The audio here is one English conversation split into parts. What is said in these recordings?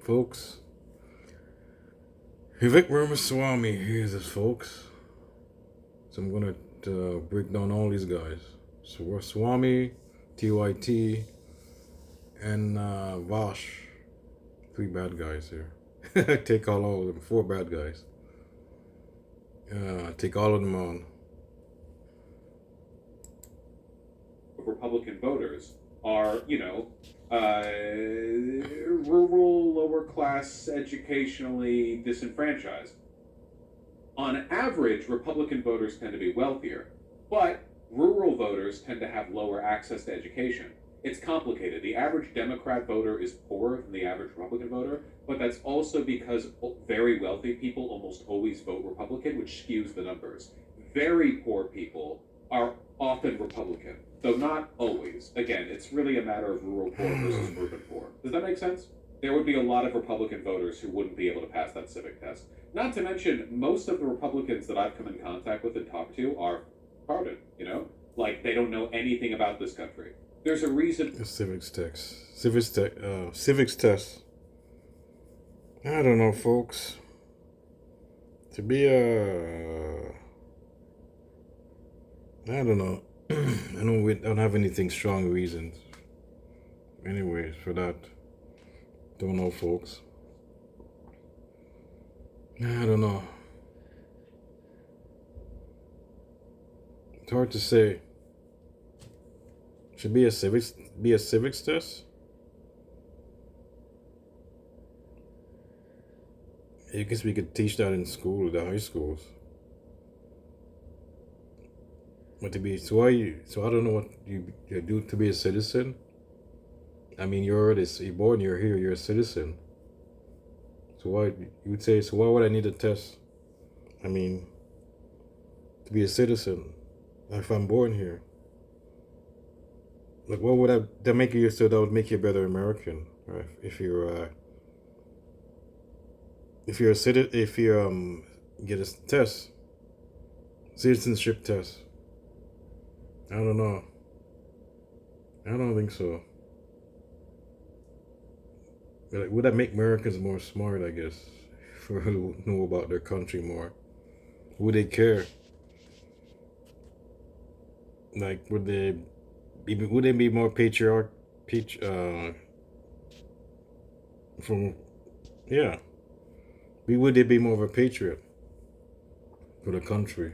folks. Vivek Ramaswamy here is folks. So I'm gonna break down all these guys. So Swami, TYT, and Vaush. 3 bad guys here. Take all of them. 4 bad guys. Take all of them on. Republican voters are, rural, lower class, educationally disenfranchised. On average, Republican voters tend to be wealthier, but rural voters tend to have lower access to education. It's complicated. The average Democrat voter is poorer than the average Republican voter, but that's also because very wealthy people almost always vote Republican, which skews the numbers. Very poor people are often Republican, though not always. Again, it's really a matter of rural poor versus urban poor. Does that make sense? There would be a lot of Republican voters who wouldn't be able to pass that civic test. Not to mention, most of the Republicans that I've come in contact with and talked to are retarded, Like, they don't know anything about this country. There's a reason... The civics test. I don't know, folks. To be I don't know. I don't have anything strong reasons. Anyways, for that. Don't know, folks. I don't know. It's hard to say. Should be a civics test? I guess we could teach that in school, the high schools. But so I don't know what you do to be a citizen. I mean, you're born, you're here, you're a citizen. So why would I need a test? I mean, to be a citizen, if I'm born here. Like, what would that make you? So that would make you a better American, right? If you get a test, citizenship test. I don't know. I don't think so. Like, would that make Americans more smart? I guess, for who know about their country more. Would they care? Like, would they be more would they be more of a patriot for the country?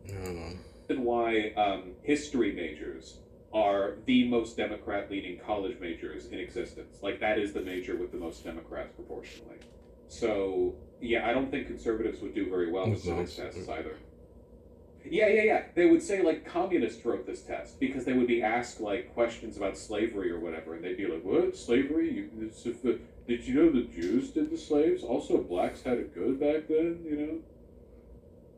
I don't know. And why history majors are the most Democrat-leaning college majors in existence. Like, that is the major with the most Democrats proportionally. So, yeah, I don't think conservatives would do very well with civics tests either. Yeah. They would say, like, communists wrote this test because they would be asked, like, questions about slavery or whatever, and they'd be like, what? Slavery? Did you know the Jews did the slaves? Also, blacks had it good back then,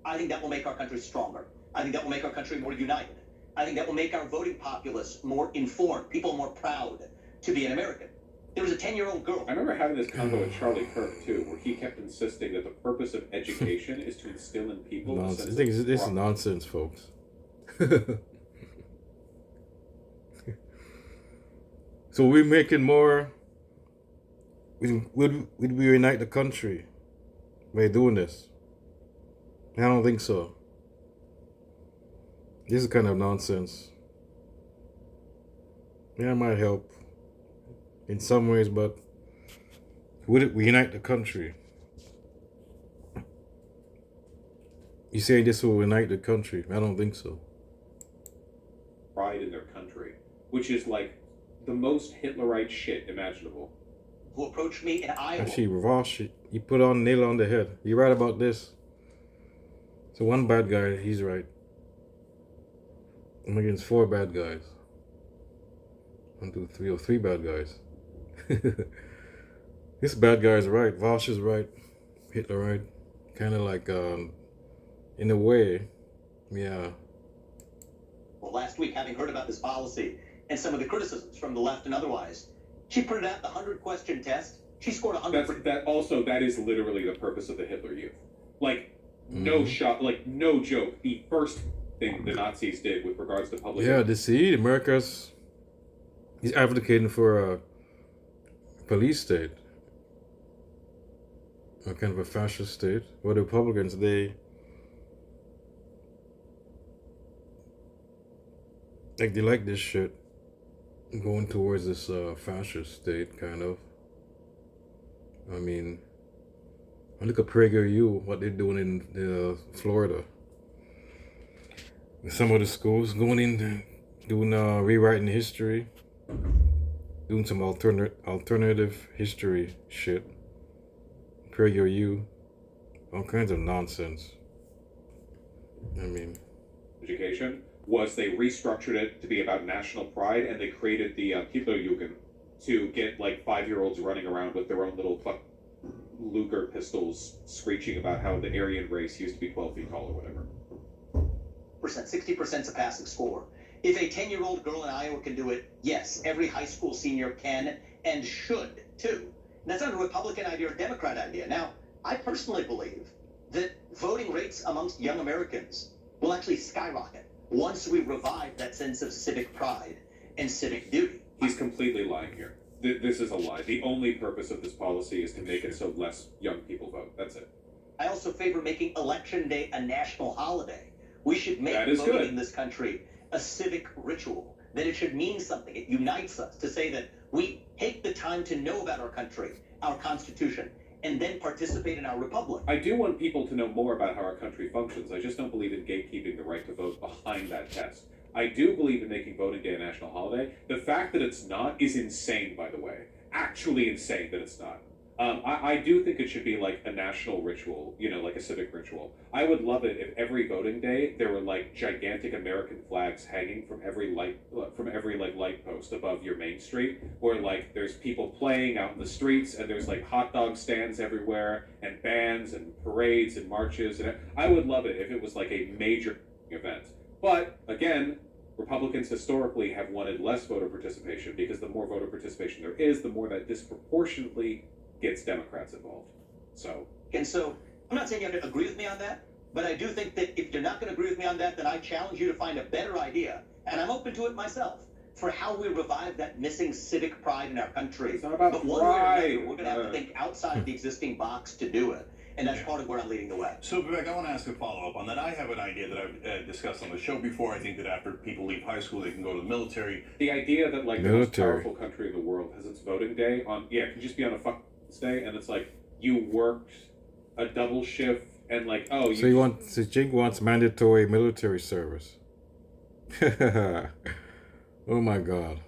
I think that will make our country stronger. I think that will make our country more united. I think that will make our voting populace more informed, people more proud to be an American. There was a 10-year-old girl. I remember having this convo with Charlie Kirk, too, where he kept insisting that the purpose of education is to instill in people nonsense. This is nonsense, folks. So we're making more... Would we unite the country by doing this? I don't think so. This is kind of nonsense. Yeah, it might help in some ways, but would it unite the country? You say this will unite the country? I don't think so. Pride in their country, which is like the most Hitlerite shit imaginable. Who approached me in Iowa. Actually, Vaush, you put on nail on the head. You're right about this. So one bad guy, he's right. I'm against 4 bad guys. 1, 2, 3, or 3 bad guys. This bad guy is right. Vaush is right. Hitler right. Kind of like, in a way, yeah. Well, last week, having heard about this policy and some of the criticisms from the left and otherwise, she printed out the 100-question test. She scored 100. That is literally the purpose of the Hitler Youth. Like, no shot, like, no joke. The first thing the Nazis did with regards to public... Yeah, they see America's... He's advocating for a police state, a kind of a fascist state. Where the Republicans, they like this shit, going towards this fascist state, kind of. I mean, look at PragerU, what they're doing in Florida. Some of the schools going in, doing rewriting history, doing some alternative history shit. PragerU, all kinds of nonsense. I mean, education was they restructured it to be about national pride, and they created the Hitlerjugend to get like 5-year-olds running around with their own little Luger pistols, screeching about how the Aryan race used to be 12 feet tall or whatever. 60% is a passing score. If a 10-year-old girl in Iowa can do it, yes, every high school senior can and should too. And that's not a Republican idea or a Democrat idea. Now, I personally believe that voting rates amongst young Americans will actually skyrocket once we revive that sense of civic pride and civic duty. He's completely lying here. This is a lie. The only purpose of this policy is to make it so less young people vote. That's it. I also favor making Election Day a national holiday. We should make That is voting good. in this country a civic ritual, that it should mean something. It unites us to say that we take the time to know about our country, our Constitution, and then participate in our republic. I do want people to know more about how our country functions. I just don't believe in gatekeeping the right to vote behind that test. I do believe in making voting day a national holiday. The fact that it's not is insane, by the way. Actually insane that it's not. I do think it should be like a national ritual, you know, like a civic ritual. I would love it if every voting day there were like gigantic American flags hanging from every light post above your main street, where like there's people playing out in the streets and there's like hot dog stands everywhere and bands and parades and marches, and I would love it if it was like a major event. But again, Republicans historically have wanted less voter participation, because the more voter participation there is, the more that disproportionately gets Democrats involved. And so I'm not saying you have to agree with me on that, but I do think that if you're not going to agree with me on that, then I challenge you to find a better idea, and I'm open to it myself, for how we revive that missing civic pride in our country. It's not about but one pride. way or another, we're going to have to think outside the existing box to do it, and that's part of where I'm leading the way. So, Vivek, I want to ask a follow-up on that. I have an idea that I've discussed on the show before. I think that after people leave high school, they can go to the military. The idea that like the most Military. powerful country in the world has its voting day it can just be on a day, and it's like you worked a double shift and like so Cenk wants mandatory military service. Oh my God.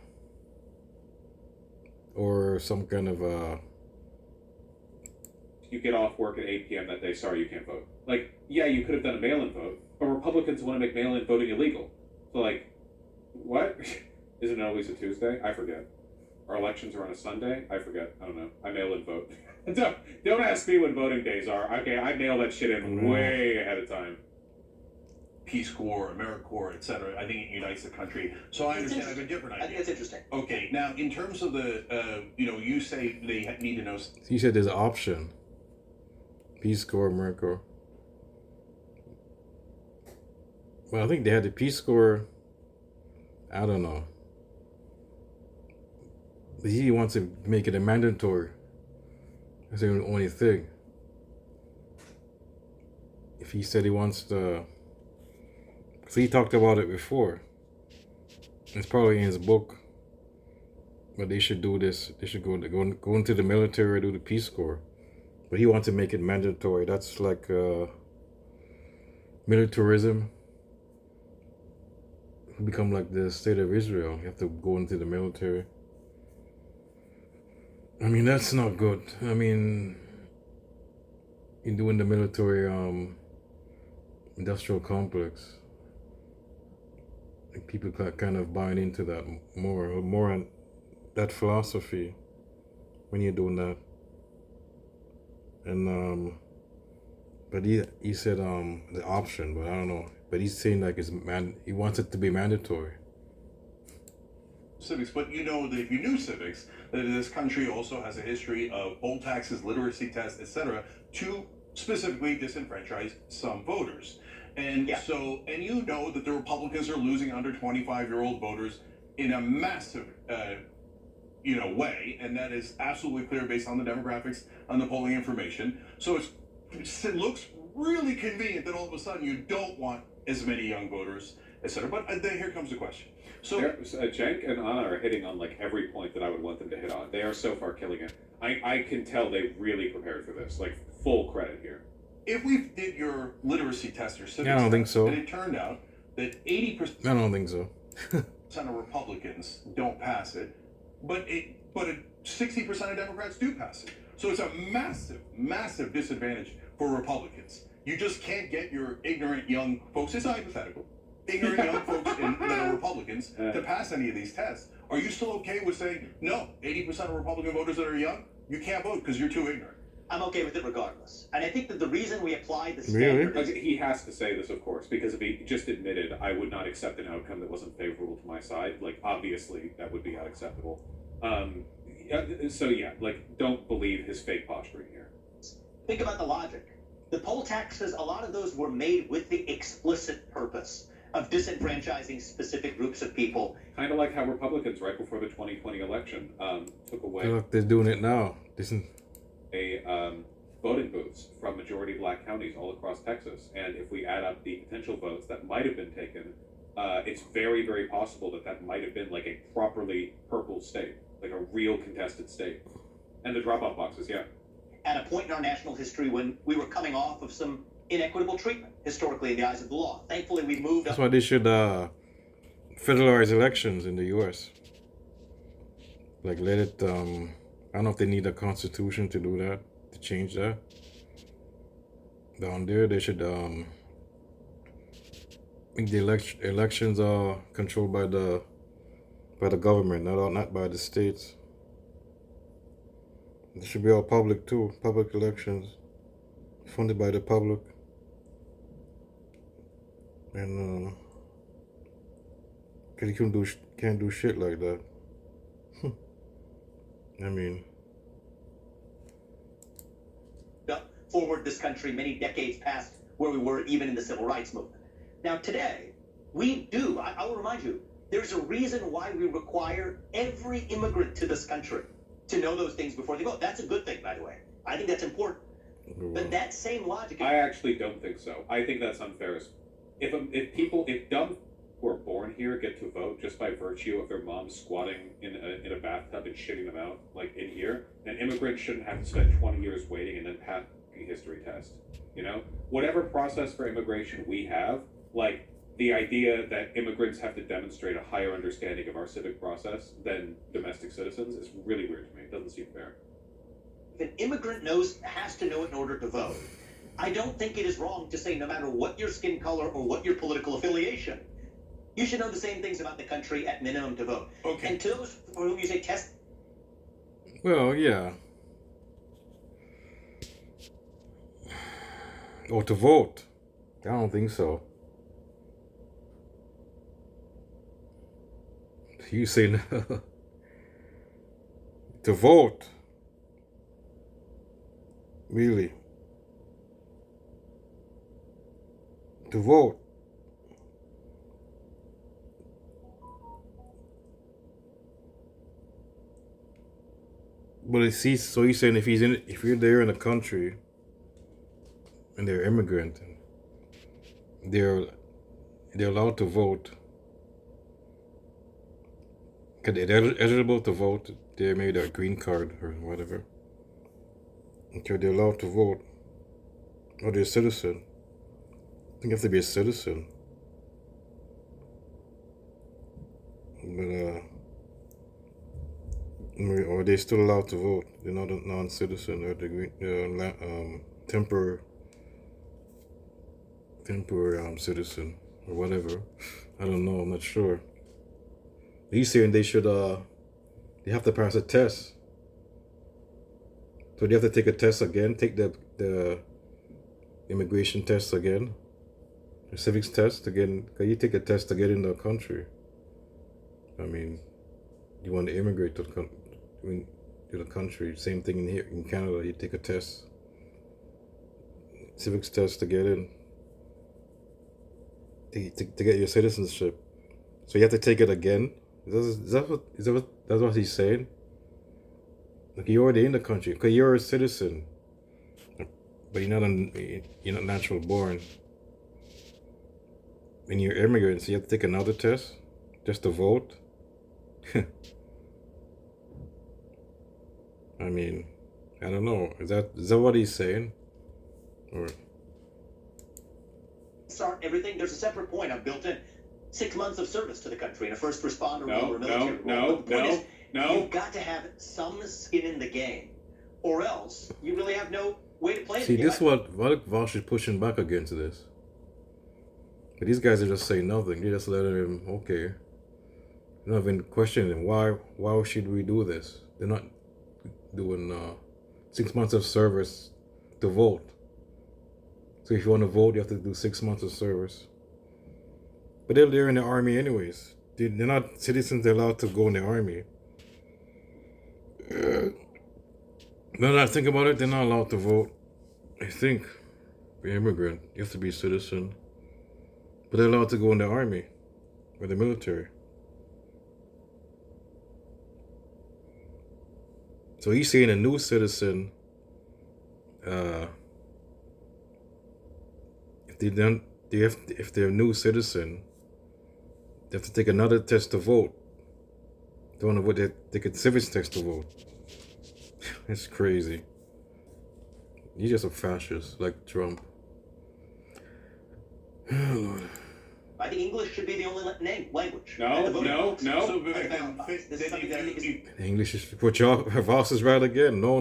Or some kind of you get off work at 8 p.m. that day. Sorry, you can't vote. Like, yeah, you could have done a mail-in vote, but Republicans want to make mail-in voting illegal. So like, what? Isn't it always a Tuesday? I forget. Our elections are on a Sunday? I forget. I don't know. I mail-in vote. Don't ask me when voting days are. Okay, I mail that shit in way ahead of time. Peace Corps, AmeriCorps, etc. I think it unites the country. So I understand I have a different idea. I think that's interesting. Okay, now in terms of the, you say they need to know. he said there's an option. Peace Corps, AmeriCorps. Well, I think they had the Peace Corps. I don't know. He wants to make it a mandatory. That's the only thing. If he said he wants to, so he talked about it before. It's probably in his book. But they should do this. They should go into the military, do the Peace Corps. But he wants to make it mandatory. That's like militarism. Become like the state of Israel. You have to go into the military. I mean, that's not good. I mean, you're doing the military industrial complex. Like people kind of buying into that more on that philosophy when you're doing that. And but he said the option, but I don't know. But he's saying like he wants it to be mandatory. Civics, but you know that if you knew civics, that this country also has a history of poll taxes, literacy tests, etc., to specifically disenfranchise some voters. And Yeah. so, and you know that the Republicans are losing under 25-year-old voters in a massive, way, and that is absolutely clear based on the demographics, on the polling information. So it looks really convenient that all of a sudden you don't want as many young voters, etc. But then here comes the question. So Cenk and Ana are hitting on like every point that I would want them to hit on. They are so far killing it. I can tell they really prepared for this. Like full credit here. if we did your literacy test, your civics I don't think test, so. and it turned out that 80% I don't think so. of Republicans don't pass it, but 60% of Democrats do pass it. So it's a massive, massive disadvantage for Republicans. You just can't get your ignorant young folks. It's hypothetical. Ignorant young folks that are Republicans to pass any of these tests. Are you still okay with saying no? 80% of Republican voters that are young, you can't vote because you're too ignorant. I'm okay with it regardless. And I think that the reason we apply the Really? standard is He has to say this, of course, because if he just admitted I would not accept an outcome that wasn't favorable to my side, like obviously that would be unacceptable. So yeah, like don't believe his fake posturing here. think about the logic. The poll taxes, a lot of those were made with the explicit purpose of disenfranchising specific groups of people. Kind of like how Republicans, right before the 2020 election, took away Look, they're doing it now. voting booths from majority black counties all across Texas. And if we add up the potential votes that might have been taken, it's very, very possible that might have been like a properly purple state, like a real contested state. And the drop-off boxes, yeah. At a point in our national history when we were coming off of some inequitable treatment, historically in the eyes of the law. Thankfully, we moved That's up. why they should federalize elections in the U.S. Like let it. I don't know if they need a constitution to do that, to change that. Down there, they should make the elections are controlled by the government, not by the states. It should be all public too. Public elections, funded by the public. And cause you can't do shit like that. I mean, forward this country many decades past where we were even in the civil rights movement. Now today, we do, I will remind you, there's a reason why we require every immigrant to this country to know those things before they vote. That's a good thing, by the way. I think that's important. But that same logic... I actually don't think so. I think that's unfair. If dumb who are born here get to vote just by virtue of their mom squatting in a bathtub and shitting them out, like in here, an immigrant shouldn't have to spend 20 years waiting and then pass a history test. You know? Whatever process for immigration we have, like the idea that immigrants have to demonstrate a higher understanding of our civic process than domestic citizens is really weird to me. It doesn't seem fair. If an immigrant has to know it in order to vote, I don't think it is wrong to say no matter what your skin color or what your political affiliation, you should know the same things about the country at minimum to vote. Okay. And to those for whom you say test... well, yeah. Or to vote. I don't think so. You say no. To vote. Really. To vote. But so he's saying if you're there in a country and they're immigrant, they're allowed to vote. Cause they're eligible to vote. They made a green card or whatever. Okay, they're allowed to vote. Or they're a citizen. I think you have to be a citizen. But or they're still allowed to vote. They're not a non-citizen or the temporary citizen or whatever. I don't know. I'm not sure. He's saying they should they have to pass a test. So they have to take a test again, take the immigration test again, the civics test again. Can you take a test to get in the country? I mean, you want to immigrate to the country. Same thing in here in Canada. You take a test, civics test to get in, to get your citizenship. So you have to take it again. That's what he's saying? Like, you're already in the country, because you're a citizen, but you're not natural born. And you're immigrant, so you have to take another test just to vote. I mean, I don't know. Is that what he's saying? Or Start everything. There's a separate point I've built in. 6 months of service to the country in a first responder No, role or military role. no, But the point is, no. you've got to have some skin in the game, or else you really have no way to play see, the game. this is what Vaush is pushing back against this. But these guys are just saying nothing. They just letting him, okay. They're not even questioning why should we do this? They're not doing 6 months of service to vote. So if you want to vote, you have to do 6 months of service. But they're in the army anyways. They're not citizens. They're allowed to go in the army. Now that I think about it, they're not allowed to vote. I think be immigrant. You have to be a citizen. But they're allowed to go in the army or the military. So he's saying a new citizen, if they're a new citizen, they have to take another test to vote. They want to vote, they take a civics test to vote. It's crazy. He's just a fascist like Trump. Lord. I think English should be the only language. No. So Vivek, This is something that I think is English is put y'all. Voss is right again. No.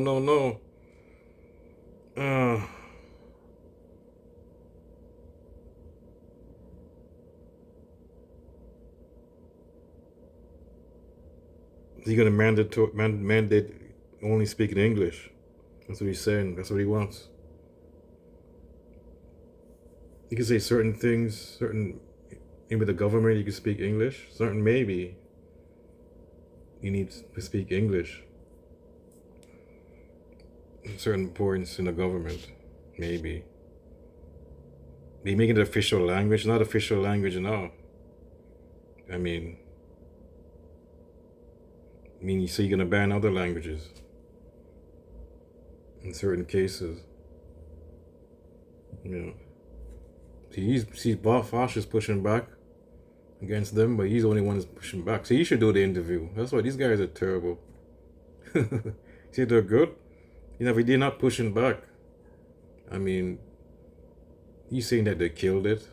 He's gonna mandate only speaking English. That's what he's saying. That's what he wants. You can say certain things, maybe the government you can speak English. Certain maybe you need to speak English. Certain points in the government, maybe. They make it official language, not official language now. I mean, so you're gonna ban other languages in certain cases. You know. See, Vaush is pushing back against them, but he's the only one who's pushing back. So he should do the interview. That's why these guys are terrible. See, they're good. If they're not pushing back, I mean, he's saying that they killed it.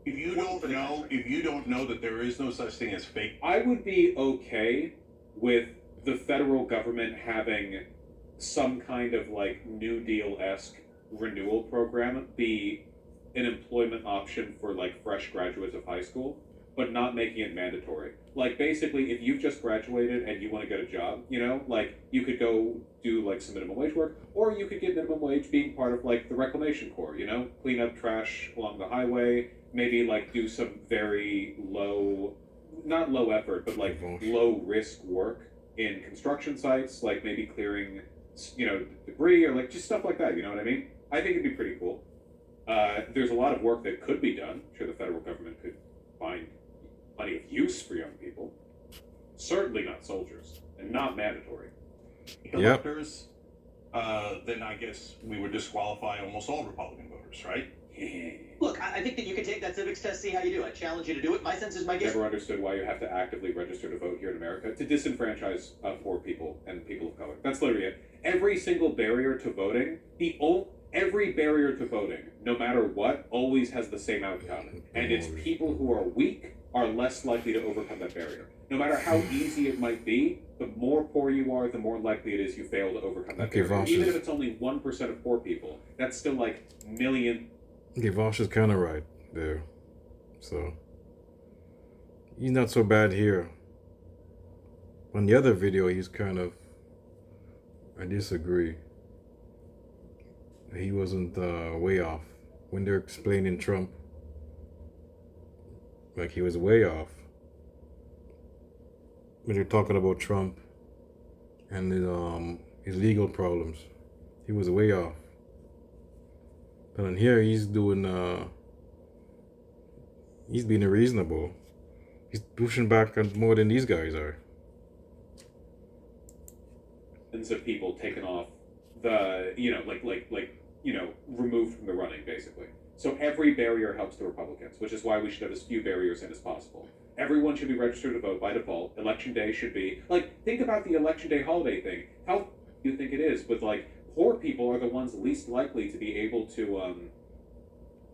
if you don't know that there is no such thing as fake. I would be okay with the federal government having some kind of like New Deal-esque renewal program be an employment option for like fresh graduates of high school, but not making it mandatory. Like basically, if you've just graduated and you want to get a job, like you could go do like some minimum wage work, or you could get minimum wage being part of like the reclamation corps, clean up trash along the highway, maybe like do some very not low effort, but like low risk work in construction sites, like maybe clearing, debris or like just stuff like that. You know what I mean? I think it'd be pretty cool. There's a lot of work that could be done. I'm sure the federal government could find plenty of use for young people. Certainly not soldiers, and not mandatory. Electors, then I guess we would disqualify almost all Republican voters, right? Look, I think that you can take that civics test, see how you do. I challenge you to do it. My sense is my guess. Never understood why you have to actively register to vote here in America to disenfranchise poor people and people of color. That's literally it. Every single barrier to voting, every barrier to voting, no matter what, always has the same outcome. And it's people who are weak are less likely to overcome that barrier. No matter how easy it might be, the more poor you are, the more likely it is you fail to overcome that barrier. Even if it's only 1% of poor people, that's still like million. Okay, Vaush is kind of right there. So, he's not so bad here. On the other video, he's kind of, I disagree. He wasn't way off. When they're explaining Trump, like he was way off. When they're talking about Trump and his legal problems, he was way off. But in here, he's being reasonable. He's pushing back on more than these guys are. Of people taken off the, removed from the running, basically. So every barrier helps the Republicans, which is why we should have as few barriers in as possible. Everyone should be registered to vote by default. Election day should be, think about the election day holiday thing. How do you think it is? With, poor people are the ones least likely to be able to,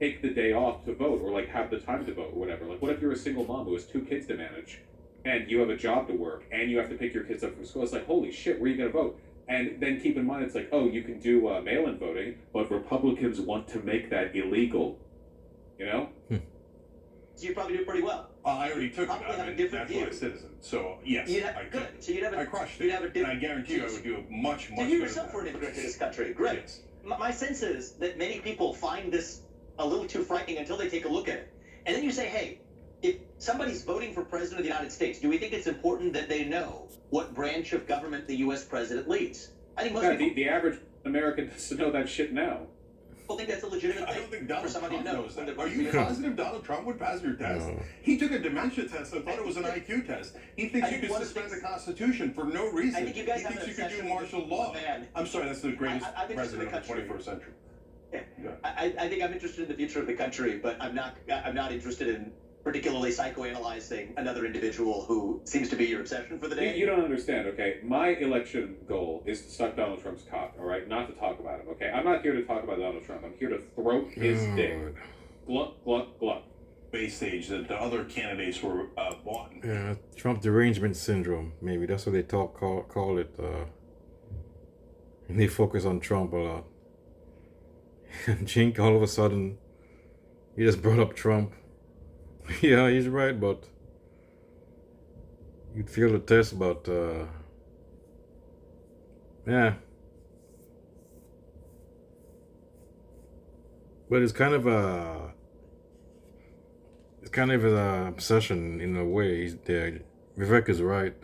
take the day off to vote or, have the time to vote or whatever. What if you're a single mom who has 2 kids to manage and you have a job to work and you have to pick your kids up from school? It's holy shit, where are you going to vote? And then keep in mind, it's you can do mail-in voting, but Republicans want to make that illegal. You know? So you probably do pretty well. I already took it. Probably have a I'm a different naturalized view. citizen. So, yes, You'd have, I good. could. So you'd have a, I crushed you'd it. have a And different. I guarantee you I would do much, much So you better yourself than were an that. immigrant to this country. Great. Yes. My sense is that many people find this a little too frightening until they take a look at it. And then you say, hey, if somebody's voting for president of the United States, do we think it's important that they know what branch of government the U.S. president leads? I think most people The average American doesn't know that shit now. think that's a legitimate I thing don't think for Donald somebody Trump to know. knows when that. they're Are you voting. positive Donald Trump would pass your test? No. He took a dementia test and thought it was an IQ test. He thinks I you think could one of the suspend the things- Constitution for no reason. I think you guys he have thinks an you could do obsession martial with law. one man. I'm sorry, that's the greatest I've been interested in president the of the country. 21st century. Yeah. I think I'm interested in the future of the country, but I'm not interested in particularly psychoanalyzing another individual who seems to be your obsession for the day. You don't understand, okay? My election goal is to suck Donald Trump's cock, all right? Not to talk about him, okay? I'm not here to talk about Donald Trump. I'm here to throat his dick. Gluck, gluck, gluck. Base stage that the other candidates were bought. Yeah, Trump derangement syndrome. Maybe that's what they call it. And they focus on Trump a lot. And Cenk, all of a sudden, he just brought up Trump. Yeah, he's right, but you'd feel the test, but yeah. But it's kind of an obsession in a way. He's there. Vivek is right.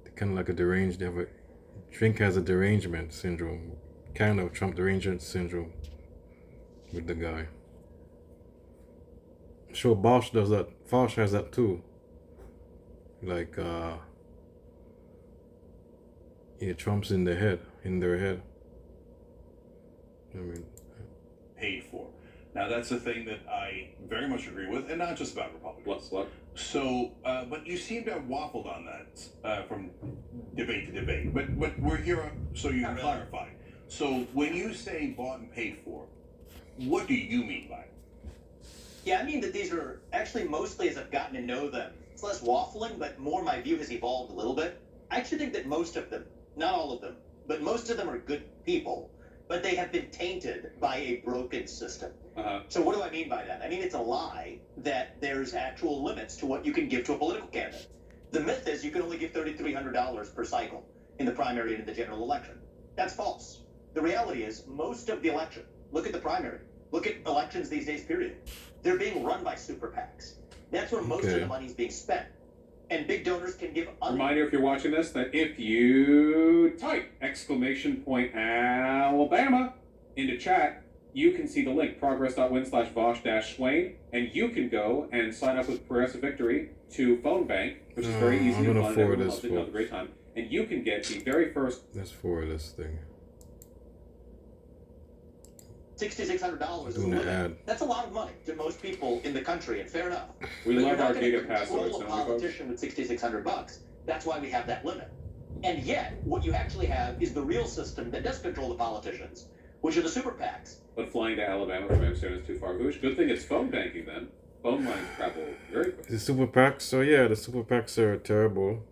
They're kind of like a deranged. Cenk has a derangement syndrome, kind of Trump derangement syndrome with the guy. I'm sure Vaush does that. Vaush has that too. Trump's in their head. I mean, Paid for. Now that's the thing that I very much agree with, and not just about Republicans. What? So, but you seem to have waffled on that from debate to debate. But we're here so you can clarify. So when you say bought and paid for, what do you mean by it? Yeah, I mean that these are actually mostly as I've gotten to know them. It's less waffling, but more my view has evolved a little bit. I actually think that most of them, not all of them, but most of them are good people, but they have been tainted by a broken system. Uh-huh. So what do I mean by that? I mean it's a lie that there's actual limits to what you can give to a political candidate. The myth is you can only give $3,300 per cycle in the primary and in the general election. That's false. The reality is most of the election, look at the primary, look at elections these days, period. They're being run by super PACs. That's where most of the money is being spent. And big donors can give... Reminder, if you're watching this, that if you type !Alabama into chat, you can see the link, progress.win/Vaush-Swain, and you can go and sign up with Progressive Victory to Phone Bank, which is very easy to find. Everyone loves it, have a great time. And you can get the very first... Let's forward this thing. $6,600 is a Doing an limit. ad. That's a lot of money to most people in the country, and fair enough. We But love you're not our gonna data control passwords, a don't we, folks? politician with $6,600. That's why we have that limit. And yet, what you actually have is the real system that does control the politicians, which are the super PACs. But flying to Alabama from Amsterdam is too far. Good thing it's phone banking then. Phone lines travel very quick. The super PACs, so yeah, the super PACs are terrible.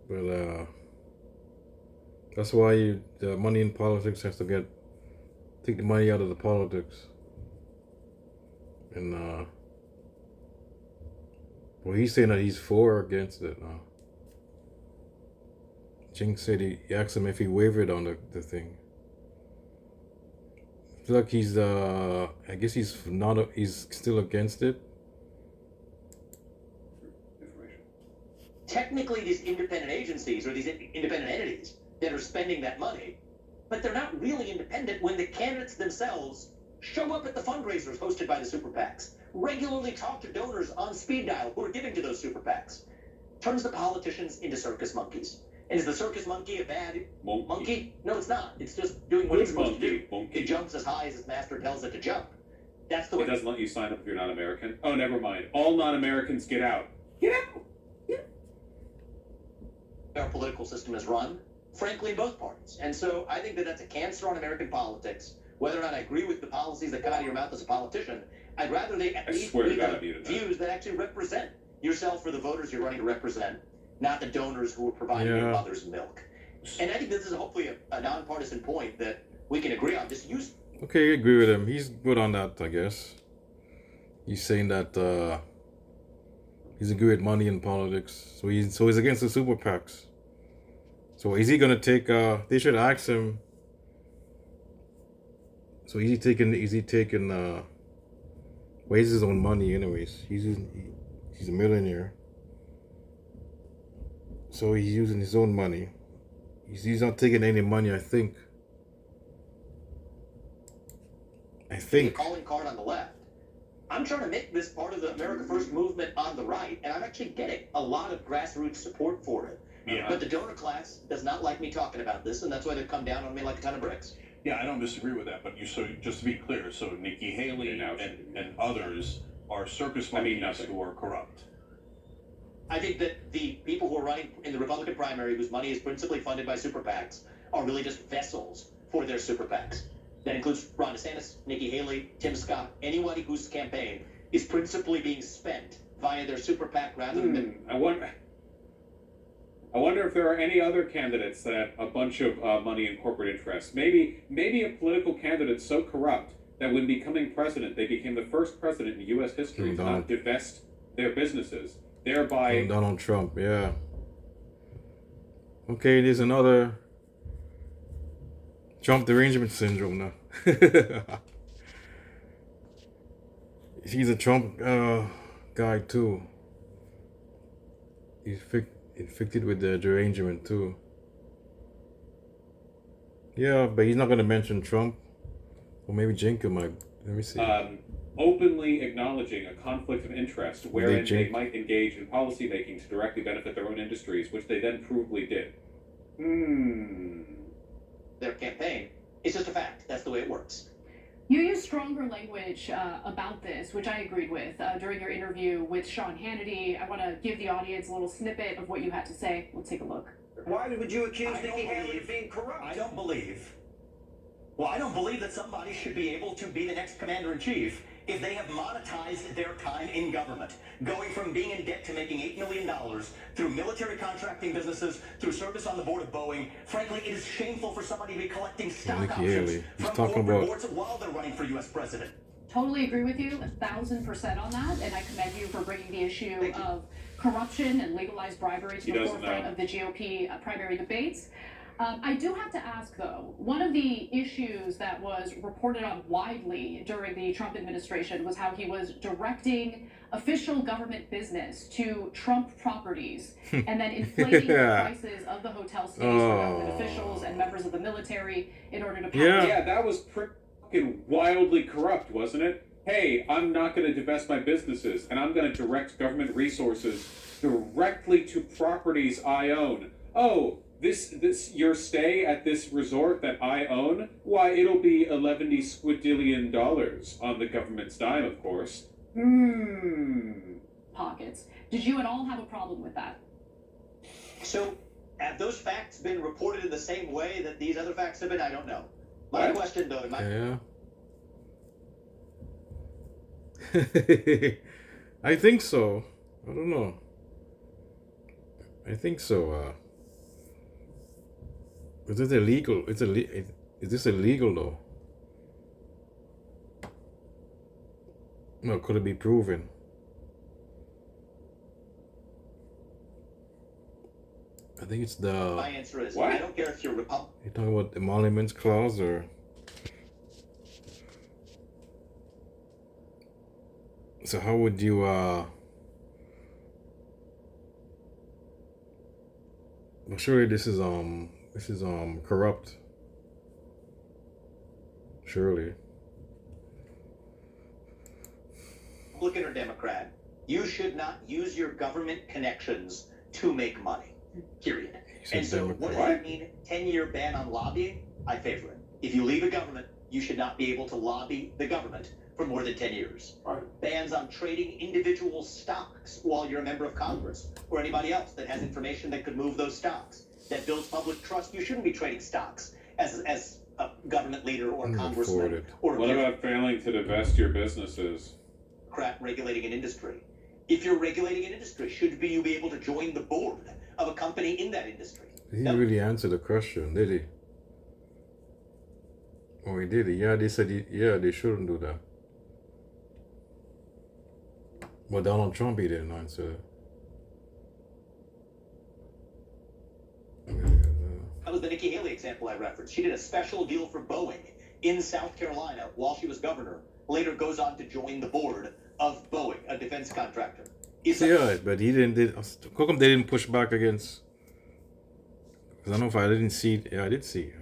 But that's why the money in politics has to take the money out of the politics. And well, he's saying that he's for or against it now. Cenk said he asked him if he wavered on the thing. I feel like he's I guess he's still against it. Information. Technically, these independent agencies or these independent entities that are spending that money, but they're not really independent when the candidates themselves show up at the fundraisers hosted by the super PACs. regularly talk to donors on speed dial who are giving to those super PACs, turns the politicians into circus monkeys. And is the circus monkey a bad monkey? No, it's not. It's just doing what it's supposed to do. It jumps as high as its master tells it to jump. That's the way. It doesn't let you sign up if you're not American. Oh, never mind. All non-Americans get out. Get out. Our political system is run, frankly, in both parties. And so I think that that's a cancer on American politics. Whether or not I agree with the policies that come out of your mouth as a politician, I'd rather they at least be the views that actually represent yourself or the voters you're running to represent, not the donors who are providing your mother's milk. And I think this is hopefully a nonpartisan point that we can agree on. Just use. Okay, I agree with him. He's good on that, I guess. He's saying that he's agree with money in politics. So he's against the super PACs. So is he gonna take? They should ask him. So is he taking? Well, he's his own money, anyways. He's a millionaire. So he's using his own money. He's not taking any money, I think. The calling card on the left. I'm trying to make this part of the America First movement on the right, and I'm actually getting a lot of grassroots support for it. Yeah. But the donor class does not like me talking about this, and that's why they've come down on me like a ton of bricks. Yeah, I don't disagree with that, but so just to be clear, so Nikki Haley and others are circus monkeys who are corrupt. I think that the people who are running in the Republican primary, whose money is principally funded by super PACs, are really just vessels for their super PACs. That includes Ron DeSantis, Nikki Haley, Tim Scott, anybody whose campaign is principally being spent via their super PAC rather than. I wonder if there are any other candidates that have a bunch of money and corporate interests. Maybe a political candidate so corrupt that when becoming president, they became the first president in U.S. history to not divest their businesses, thereby. Donald Trump, yeah. Okay, there's another Trump derangement syndrome now. He's a Trump guy too. He's infected with the derangement too. Yeah, but he's not going to mention Trump. Or maybe Cenk might. Let me see. Openly acknowledging a conflict of interest wherein they might engage in policy making to directly benefit their own industries, which they then provably did. Their campaign. It's just a fact. That's the way it works. You use stronger language about this, which I agreed with during your interview with Sean Hannity. I want to give the audience a little snippet of what you had to say. Let's take a look. Why would you accuse Nikki Haley of being corrupt? I don't believe that somebody should be able to be the next commander-in-chief if they have monetized their time in government, going from being in debt to making $8 million through military contracting businesses, through service on the board of Boeing. Frankly, it is shameful for somebody to be collecting stock options from corporate boards while they're running for U.S. president. Totally agree with you, 1,000% on that, and I commend you for bringing the issue of corruption and legalized bribery to the forefront of the GOP primary debates. I do have to ask, though, one of the issues that was reported on widely during the Trump administration was how he was directing official government business to Trump properties and then inflating the prices of the hotel stays for government officials and members of the military in order to pay. Yeah, that was freaking wildly corrupt, wasn't it? Hey, I'm not going to divest my businesses, and I'm going to direct government resources directly to properties I own. Oh, this your stay at this resort that I own? Why, it'll be $11 squidillion on the government's dime, of course. Pockets. Did you at all have a problem with that? So, have those facts been reported in the same way that these other facts have been? I don't know. My question, though, I think so. I don't know. I think so. Is this illegal? Is this illegal though? No, could it be proven? I think it's the. My answer is I don't care if you're Republican. You're talking about the emoluments clause or? So how would you well, surely this is corrupt. Surely. Republican or Democrat, you should not use your government connections to make money. Period. said And so, what does Democrat. that mean? 10-year ban on lobbying? I favor it. If you leave a government, you should not be able to lobby the government for more than 10 years. Right. Bans on trading individual stocks while you're a member of Congress or anybody else that has information that could move those stocks. That builds public trust. You shouldn't be trading stocks as a government leader or a Afford congressman it. or a What about failing to divest your businesses? Democrat regulating an industry. If you're regulating an industry, should you be able to join the board of a company in that industry? He didn't really answer the question, did he? Oh, he did. Yeah, they said, they shouldn't do that. But Donald Trump, he didn't answer. That was the Nikki Haley example I referenced. She did a special deal for Boeing in South Carolina while she was governor. Later goes on to join the board of Boeing, a defense contractor. Yeah, but he didn't. How come they didn't push back against? Because I don't know if I didn't see. Yeah, I did see.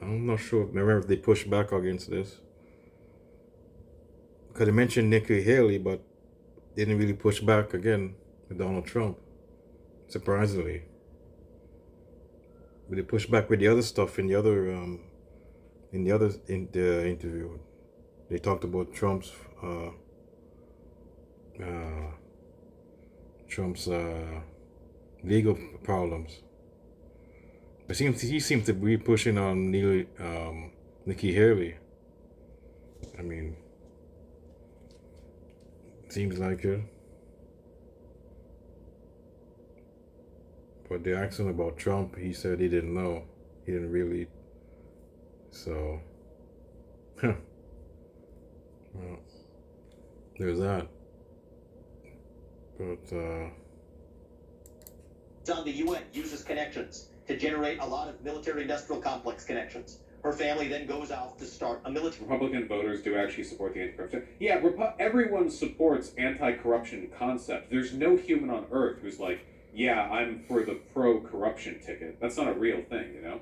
I'm not sure. Remember if they pushed back against this? Because they mentioned Nikki Haley, but they didn't really push back again with Donald Trump. Surprisingly, but they pushed back with the other stuff in the other interview. They talked about Trump's legal problems. But he seems to be pushing on Nikki Haley. I mean, seems like it. But they asked him about Trump. He said he didn't know. He didn't really. So, well, there's that. But on the UN uses connections to generate a lot of military-industrial complex connections. Her family then goes off to start a military. Republican voters do actually support the anti-corruption. Yeah, everyone supports anti-corruption concept. There's no human on earth who's like, yeah, I'm for the pro-corruption ticket. That's not a real thing, you know?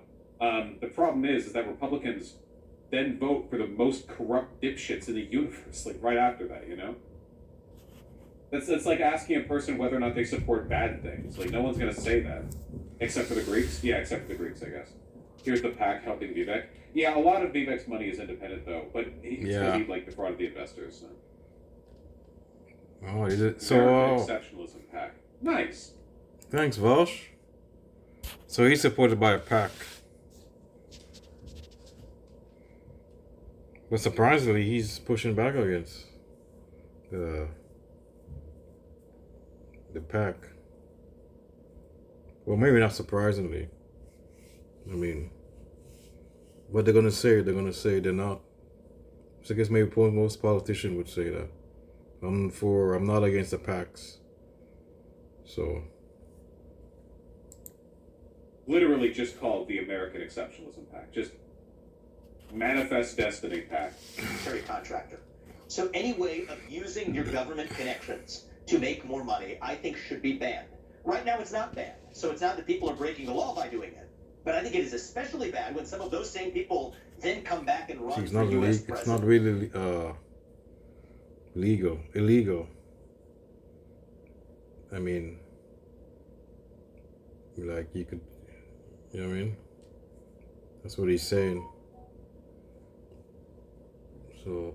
The problem is that Republicans then vote for the most corrupt dipshits in the universe, like right after that, you know? It's like asking a person whether or not they support bad things. Like, no one's going to say that. Except for the Greeks? Yeah, except for the Greeks, I guess. Here's the PAC helping Vivek. Yeah, a lot of Vivek's money is independent, though, but it's because he, like, defrauded the investors. So. Oh, is it? So, American exceptionalism PAC. Nice. Thanks, Vaush. So he's supported by a PAC. But surprisingly, he's pushing back against the PAC. Well, maybe not surprisingly. I mean, what they're gonna say they're not. So I guess maybe most politicians would say that. I'm not against the PACs. So. Literally just called the American Exceptionalism PAC. Just Manifest Destiny PAC. Military contractor. So any way of using your government connections to make more money, I think should be banned. Right now it's not banned. So it's not that people are breaking the law by doing it. But I think it is especially bad when some of those same people then come back and run for U.S. president. It's not really illegal. I mean, like you could, you know what I mean? That's what he's saying. So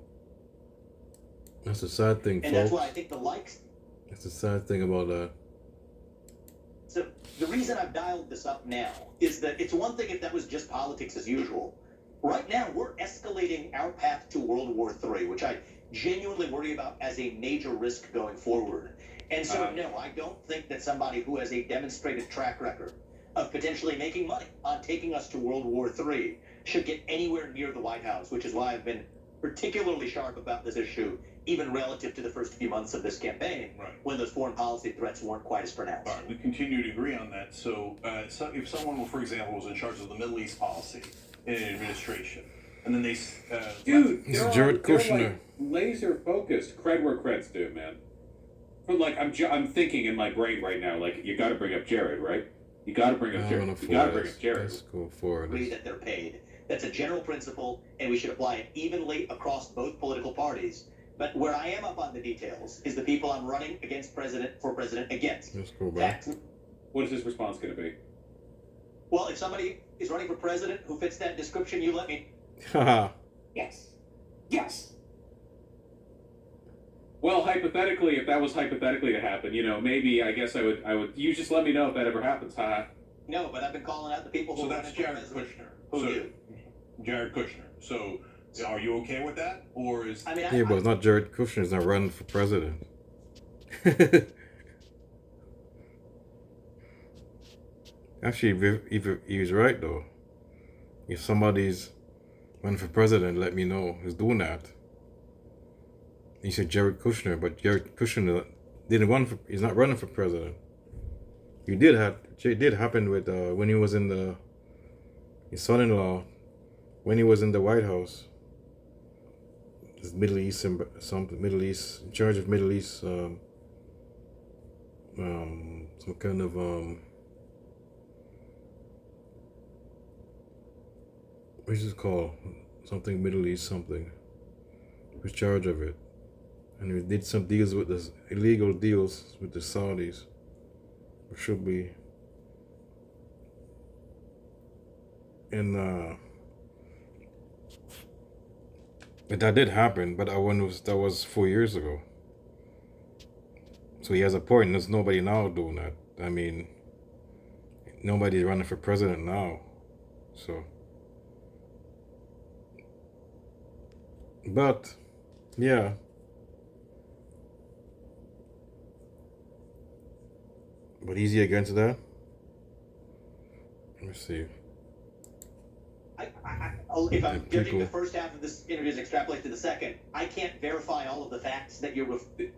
that's the sad thing, and folks. that's why I think the likes. That's the sad thing about that. So the reason I've dialed this up now is that it's one thing if that was just politics as usual. Right now, we're escalating our path to World War III, which I genuinely worry about as a major risk going forward. And so, no, I don't think that somebody who has a demonstrated track record of potentially making money on taking us to World War III should get anywhere near the White House, which is why I've been particularly sharp about this issue, even relative to the first few months of this campaign, when those foreign policy threats weren't quite as pronounced. All right, we continue to agree on that. So, if someone, for example, was in charge of the Middle East policy in an administration, and then they, dude, This is Jared Kushner. like laser focused. Cred where cred's due, man. But like, I'm thinking in my brain right now, like you got to bring up Jared, right? You got to bring up Jared. You got to bring up Jared. Let's go for Agree it. that they're paid. That's a general principle, and we should apply it evenly across both political parties. But where I am up on the details is the people I'm running for president against. Let's go back. Facts. What is his response going to be? Well, if somebody is running for president who fits that description, you let me. Haha. Yes. Yes. Well, hypothetically, if that was hypothetically to happen, maybe I guess I would. You just let me know if that ever happens. Haha. No, but I've been calling out the people who So are that's running for Jared president. Kushner. Who So do? Jared Kushner. So are you okay with that, or is I mean, Yeah, but it's not Jared Kushner's not running for president. Actually, if he was right though. If somebody's running for president, let me know who's doing that. He said Jared Kushner, but Jared Kushner didn't run for. He's not running for president. It did happen with when he was in his son-in-law, when he was in the White House. His Middle East, in charge of Middle East, some kind of what is it called? Something Middle East something. He was in charge of it. And he did some deals with this illegal deals with the Saudis. It should be. And but that did happen, but that was 4 years ago. So he has a point. There's nobody now doing that. I mean, nobody's running for president now. So but yeah. But is he against that? Let me see. If I'm judging the first half of this interview as extrapolate to the second, I can't verify all of the facts that you're The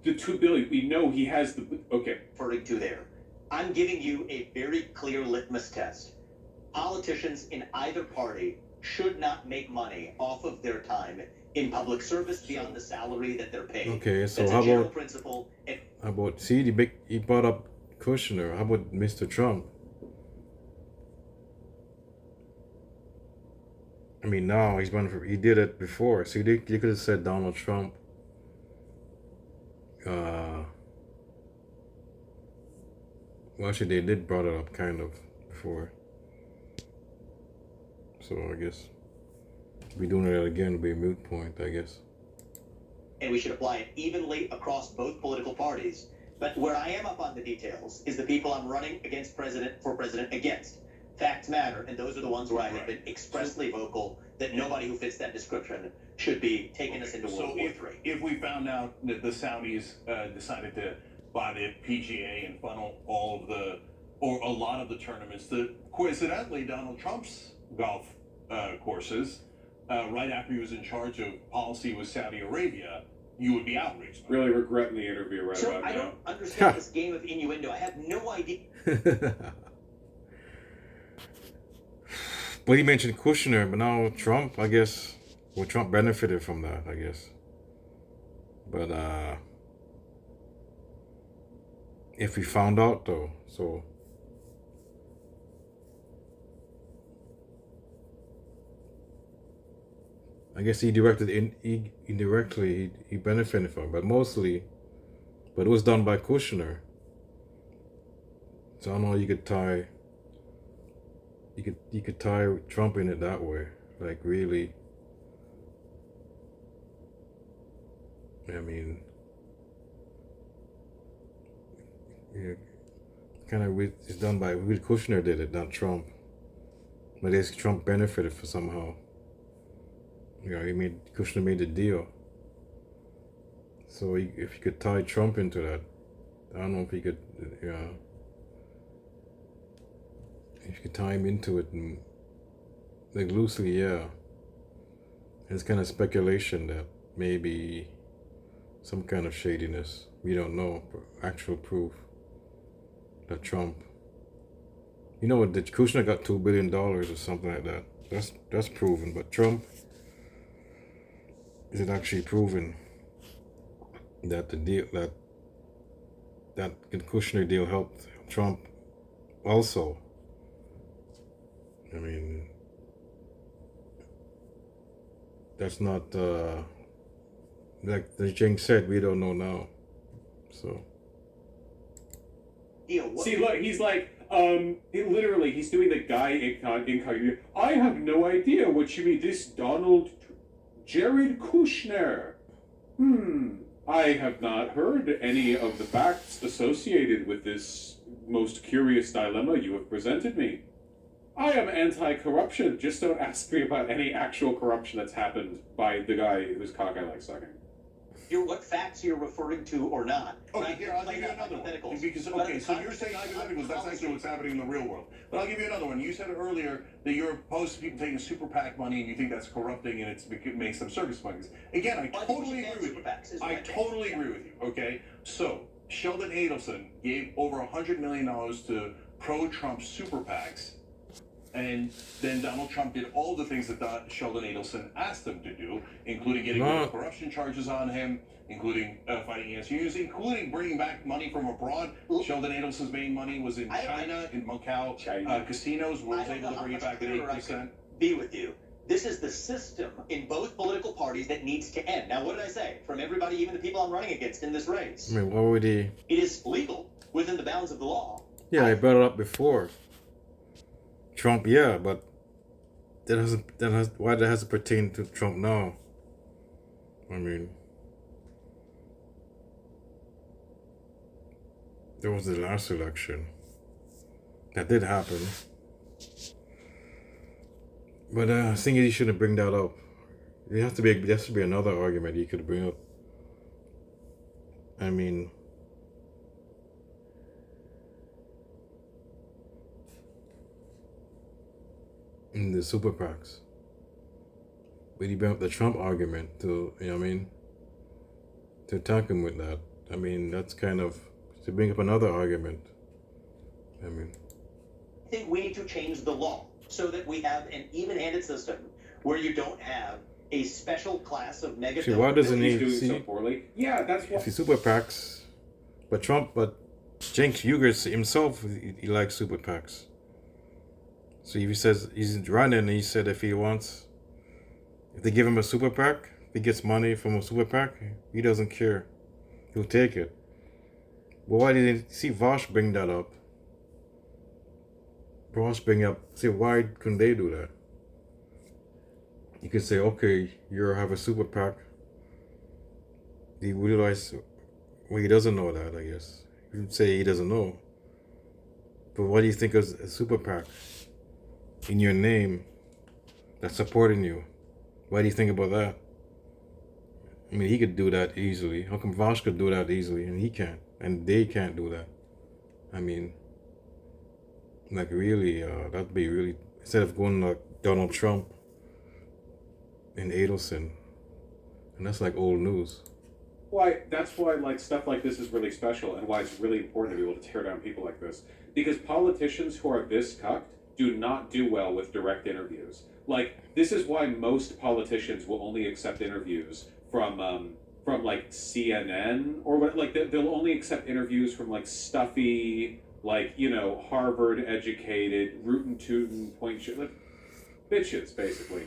$2 billion. We know he has the. Okay. referring to there. I'm giving you a very clear litmus test. Politicians in either party should not make money off of their time in public service beyond the salary that they're paid. Okay, so That's how a general about principle. how about he brought up Kushner? How about Mr. Trump? I mean, now he's running for. He did it before. See, they could have said Donald Trump. Well, actually, they did brought it up kind of before. So I guess be doing it again would be a moot point, I guess. And we should apply it evenly across both political parties. But where I am up on the details is the people I'm running for president against. Facts matter, and those are the ones where I have been expressly vocal that nobody who fits that description should be taking us into World War III. If we found out that the Saudis decided to buy the PGA and funnel or a lot of the tournaments, coincidentally Donald Trump's golf courses, right after he was in charge of policy with Saudi Arabia, you would be outraged. Really regretting the interview right So about I now. don't understand this game of innuendo. I have no idea. But he mentioned Kushner, but now Trump, I guess. Well, Trump benefited from that, I guess. But if we found out though, so I guess he indirectly he benefited from it, but mostly, but it was done by Kushner. So I don't know. You could tie Trump in it that way, like really. I mean, yeah, kind of it's done by Kushner did it, not Trump. But I guess Trump benefited for somehow. You know, Kushner made the deal. So if you could tie Trump into that, I don't know if he could, if you could tie him into it, and, like loosely, yeah. It's kind of speculation that maybe some kind of shadiness. We don't know actual proof that Trump. You know what? Kushner got $2 billion or something like that. That's proven, but Trump. Is it actually proven that the deal that Kushner deal helped Trump also? I mean, that's not like the Cenk said. We don't know now. So See, look, he's like, he's doing the guy incognito. I have no idea what you mean. This Jared Kushner. I have not heard any of the facts associated with this most curious dilemma you have presented me. I am anti-corruption. Just don't ask me about any actual corruption that's happened by the guy whose cock I like sucking. What facts you're referring to or not. Okay, here, I'll give you another one. Because, okay, so you're saying hypotheticals, that's actually what's happening in the real world. But I'll give you another one. You said earlier that you're opposed to people taking super PAC money and you think that's corrupting and it makes them circus monkeys. Again, I totally agree with you. I totally agree with you, okay? So, Sheldon Adelson gave over $100 million to pro-Trump super PACs. And then Donald Trump did all the things that Sheldon Adelson asked him to do, including getting rid of corruption charges on him, including fighting against unions, including bringing back money from abroad. Sheldon Adelson's main money was in China, in Macau casinos, where he was able to bring it back at 8%. Be with you. This is the system in both political parties that needs to end. Now, what did I say? From everybody, even the people I'm running against in this race. I mean, what would he? It is legal within the bounds of the law. Yeah, I brought it up before. Trump, yeah, but why that has to pertain to Trump now? I mean, there was the last election. That did happen. But I think he shouldn't bring that up. There has to be another argument he could bring up. I mean, in the super PACs. But he brought up the Trump argument to, you know what I mean, to attack him with that. I mean, that's kind of to bring up another argument. I mean, I think we need to change the law so that we have an even-handed system where you don't have a special class of mega. See, why doesn't he doing so poorly? Yeah, that's what. See, super PACs, but Cenk Uygur himself, he likes super PACs. So if he says he's running, he said if they give him a super PAC, if he gets money from a super PAC, he doesn't care. He'll take it. But why didn't see Vaush bring that up? Say, why couldn't they do that? You could say, okay, you have a super PAC. Do you realize, well, he doesn't know that, I guess. You could say he doesn't know. But what do you think of a super PAC in your name that's supporting you? What do you think about that? I mean, he could do that easily. How come Vaush could do that easily and he can't? And they can't do that? I mean, like really, that'd be really, instead of going like Donald Trump and Adelson, and that's like old news. That's why like stuff like this is really special and why it's really important to be able to tear down people like this. Because politicians who are this cucked do not do well with direct interviews. Like, this is why most politicians will only accept interviews from like CNN or what, like they'll only accept interviews from like stuffy, like, you know, Harvard educated, rootin' tootin' point shit, like bitches basically.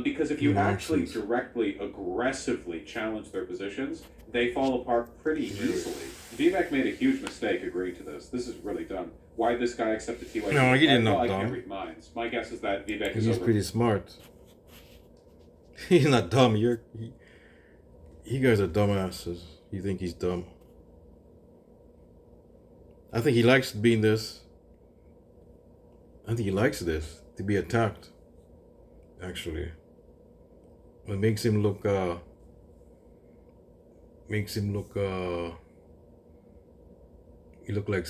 Because if you actually directly, aggressively challenge their positions, they fall apart pretty easily. Vivek made a huge mistake agreeing to this. This is really dumb. Why did this guy accept the TYT? No, he didn't know I dumb. can't read minds. My guess is that Vivek is He's pretty smart. He's not dumb. You guys are dumbasses. You think he's dumb. I think he likes being this. I think he likes this, to be attacked. Actually. It makes him look he look like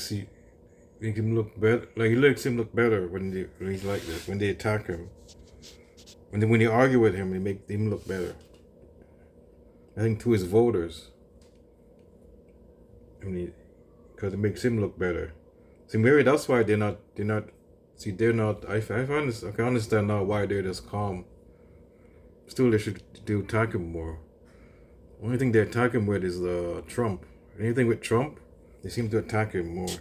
make him look better. Like he makes him look better when he's like this. When they attack him, when they argue with him, they make him look better. I think to his voters. I mean, because it makes him look better. See, maybe that's why they're not. See, they're not. I can understand now why they're just calm. Still, they should attack him more. Only thing they attack him with is Trump. Anything with Trump, they seem to attack him more.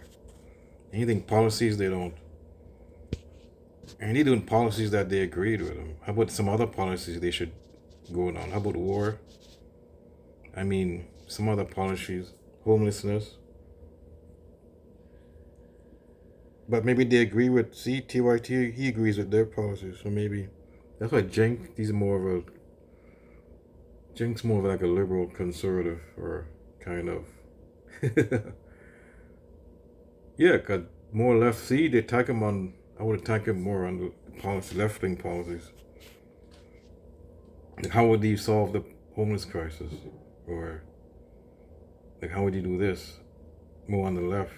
Anything policies, they don't. And they're doing policies that they agreed with him. How about some other policies they should going on? How about war? I mean, some other policies, homelessness. But maybe they agree with, see, TYT, he agrees with their policies. So maybe, that's why Cenk, Cenk's more of like a liberal conservative, or kind of. Yeah, because more left, see, they attack him on, I would attack him more on the policy, left-wing policies. Like, how would he solve the homeless crisis? Or, like, how would he do this? More on the left.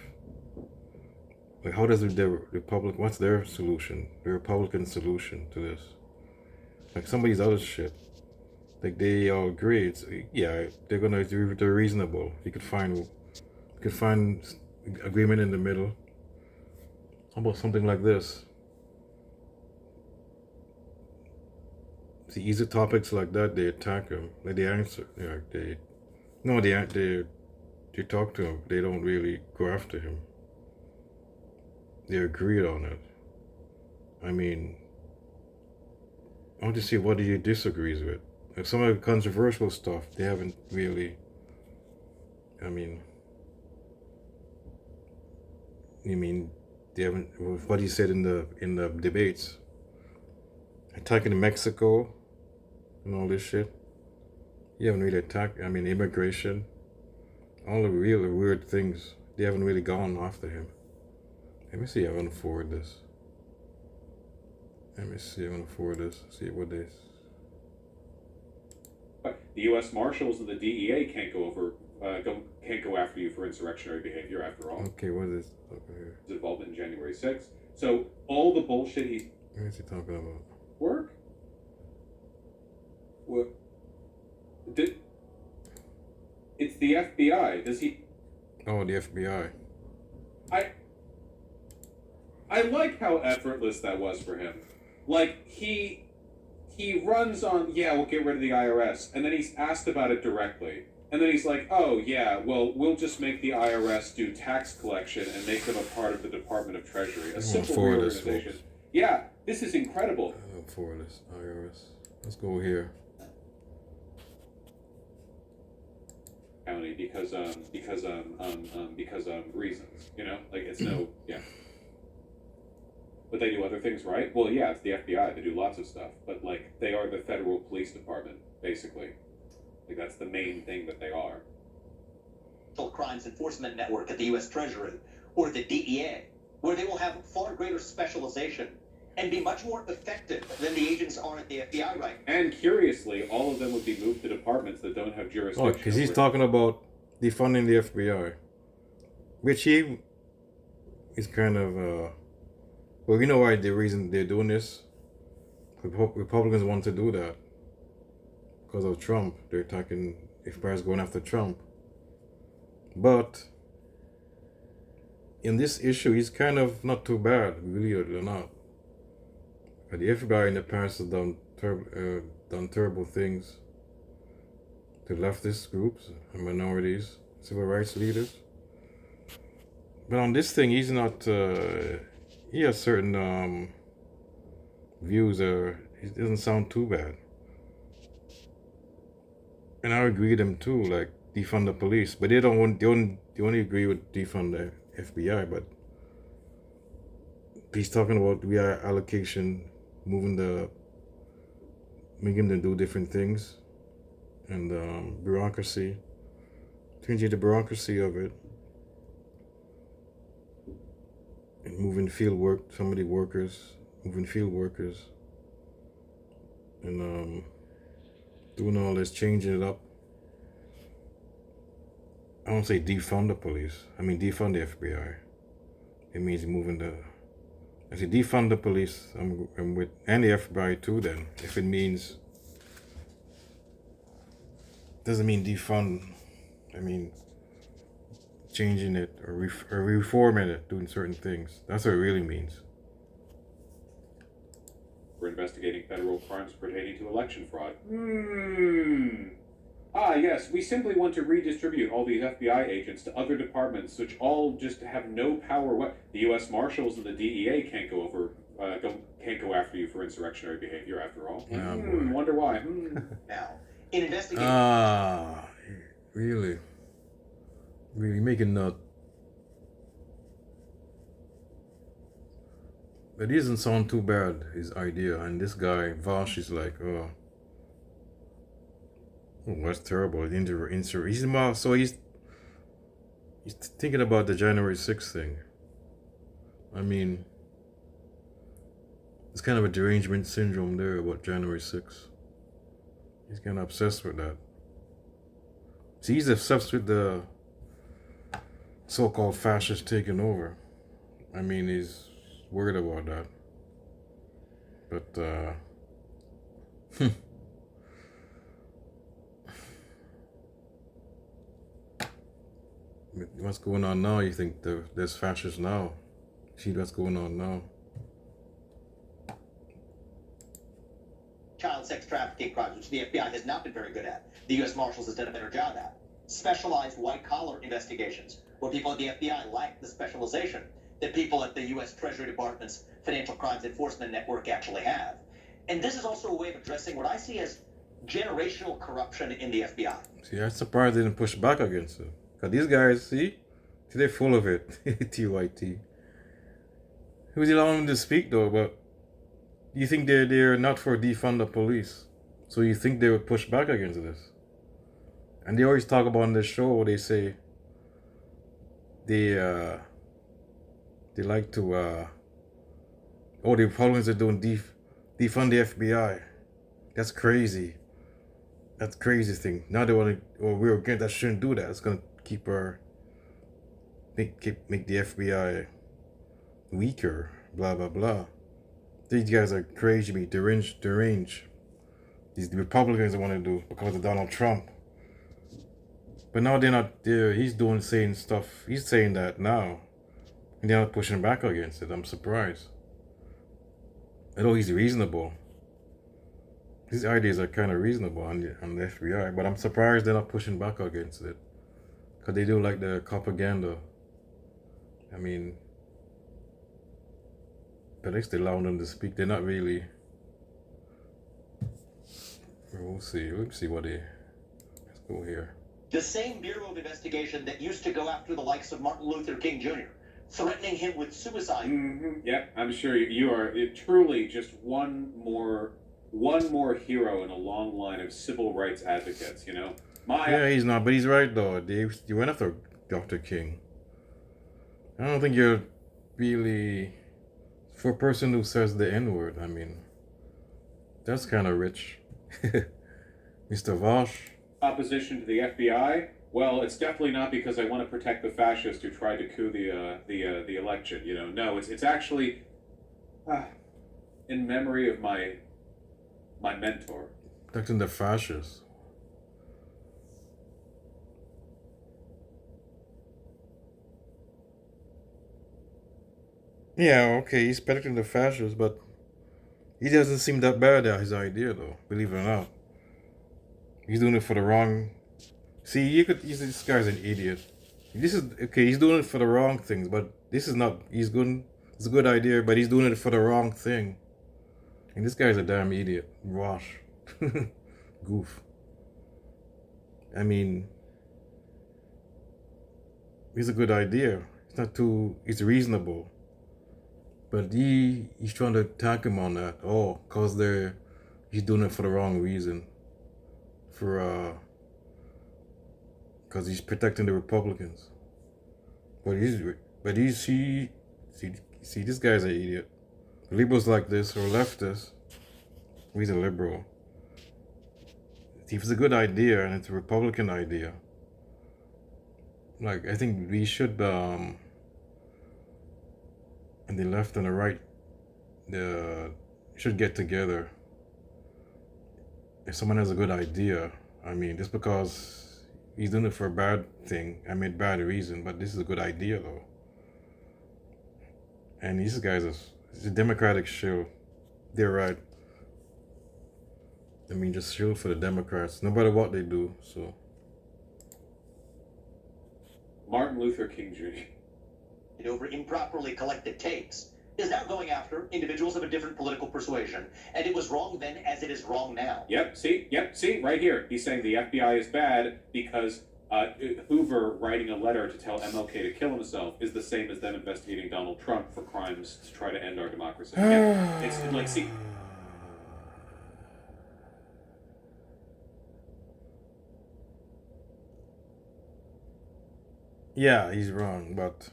Like, how does the Republic, what's their solution? The Republican solution to this? Like, somebody's other shit. Like, they all agree, it's, yeah, they're reasonable. You could find agreement in the middle. How about something like this? See, easy topics like that, they attack him. Like, they answer. Yeah, they talk to him. They don't really go after him. They agreed on it. I mean, I want to see what he disagrees with. Like, some of the controversial stuff, they haven't really. I mean, they haven't. What he said in the debates, attacking Mexico and all this shit. You haven't really attacked. I mean, immigration, all the real weird things. They haven't really gone after him. Let me see if I can forward this. See what this. The U.S. Marshals and the DEA can't go after you for insurrectionary behavior. After all, Okay, what is this? Okay, here. his involvement in January 6th. So all the bullshit he's What is he talking about? work. What? It's the FBI. Does he? Oh, the FBI. I like how effortless that was for him. Like, he runs on, yeah, we'll get rid of the IRS, and then he's asked about it directly. And then he's like, oh, yeah, well, we'll just make the IRS do tax collection and make them a part of the Department of Treasury. A simple reorganization. Yeah, this is incredible. For this IRS. Let's go here. County because reasons, you know, like it's no, yeah. But they do other things, right? Well, yeah, it's the FBI. They do lots of stuff, but like they are the federal police department, basically. Like that's the main thing that they are. Crimes Enforcement Network at the U.S. Treasury or the DEA, where they will have far greater specialization and be much more effective than the agents are at the FBI right now. And curiously, all of them would be moved to departments that don't have jurisdiction. Oh, because he's talking about defunding the FBI, which he is kind of. Well, you know why the reason they're doing this? Republicans want to do that because of Trump. They're attacking FBI's going after Trump. But in this issue, he's kind of not too bad, really or not. But the FBI in the past has done terrible things to leftist groups and minorities, civil rights leaders. But on this thing, he's not. He has certain views. It doesn't sound too bad, and I agree with them too. Like defund the police, but they don't want. They only agree with defund the FBI. But he's talking about reallocation, making them do different things, and bureaucracy, changing the bureaucracy of it. And moving field work, moving field workers, and doing all this, changing it up. I don't say defund the police. I mean defund the FBI. It means moving I say defund the police. I'm with, and the FBI too. Then, if it means, doesn't mean defund. I mean, changing it or reforming it, doing certain things. That's what it really means. We're investigating federal crimes pertaining to election fraud. Yes, we simply want to redistribute all these FBI agents to other departments, which all just have no power. The U.S. Marshals and the DEA can't go can't go after you for insurrectionary behavior after all. Oh, boy. Wonder why. Now, in investigating. Really making that. It doesn't sound too bad, his idea. And this guy, Vaush, is like, oh, that's terrible. He's thinking about the January 6th thing. I mean, it's kind of a derangement syndrome there about January 6th. He's kind of obsessed with that. See, he's obsessed with the so-called fascists taking over. I mean, he's worried about that. But, what's going on now? You think there's fascists now? See what's going on now? Child sex trafficking crimes, which the FBI has not been very good at. The U.S. Marshals has done a better job at. Specialized white-collar investigations, where people at the FBI lack the specialization that people at the U.S. Treasury Department's Financial Crimes Enforcement Network actually have. And this is also a way of addressing what I see as generational corruption in the FBI. See, I'm surprised they didn't push back against it. Because these guys, see, they're full of it. TYT. Who's allowing them to speak, though? But you think they're not for defund the police. So you think they would push back against this. And they always talk about on this show, they say they like to, the Republicans are doing defund the FBI. That's crazy. That's the craziest thing. Now they want to, we're against that, shouldn't do that. It's going to keep make the FBI weaker, blah, blah, blah. These guys are crazy, deranged. These Republicans want to do because of Donald Trump. But now they're not there. He's saying stuff. He's saying that now. And they're not pushing back against it. I'm surprised. I know he's reasonable. His ideas are kind of reasonable on the FBI. But I'm surprised they're not pushing back against it. Because they do like the propaganda. I mean, but at least they allow them to speak. They're not really. We'll see. Let's see what let's go here. The same Bureau of Investigation that used to go after the likes of Martin Luther King Jr., threatening him with suicide. Yeah, I'm sure you are truly just one more hero in a long line of civil rights advocates, you know? Yeah, he's not, but he's right, though. You went after Dr. King. I don't think you're really... For a person who says the N-word, I mean, that's kind of rich. Mr. Vaush. Opposition to the FBI? Well, it's definitely not because I want to protect the fascists who tried to coup the election. You know, no, it's actually in memory of my mentor. Protecting the fascists. Yeah, okay, he's protecting the fascists, but he doesn't seem that bad at his idea, though. Believe it or not, he's doing it for the wrong. See, you could. This guy's an idiot. This is okay. He's doing it for the wrong things, but this is not. He's good. It's a good idea, but he's doing it for the wrong thing. And this guy's a damn idiot. Wash. Goof. I mean, it's a good idea. It's not too. It's reasonable. But he's trying to attack him on that. Oh, cause he's doing it for the wrong reason. Cause he's protecting the Republicans. But see, this guy's an idiot. Liberals like this or leftists. He's a liberal. If it's a good idea and it's a Republican idea, like I think we should and the left and the right should get together. If someone has a good idea, I mean, just because he's doing it for a bad thing, I mean, bad reason, but this is a good idea, though. And these guys it's a Democratic shill. They're right. I mean, just shill for the Democrats, no matter what they do, so. Martin Luther King Jr. Over improperly collected tapes. is now going after individuals of a different political persuasion, and it was wrong then as it is wrong now. Yep, see, right here. He's saying the FBI is bad because Hoover writing a letter to tell MLK to kill himself is the same as them investigating Donald Trump for crimes to try to end our democracy. Again, it's like, see. Yeah, he's wrong, but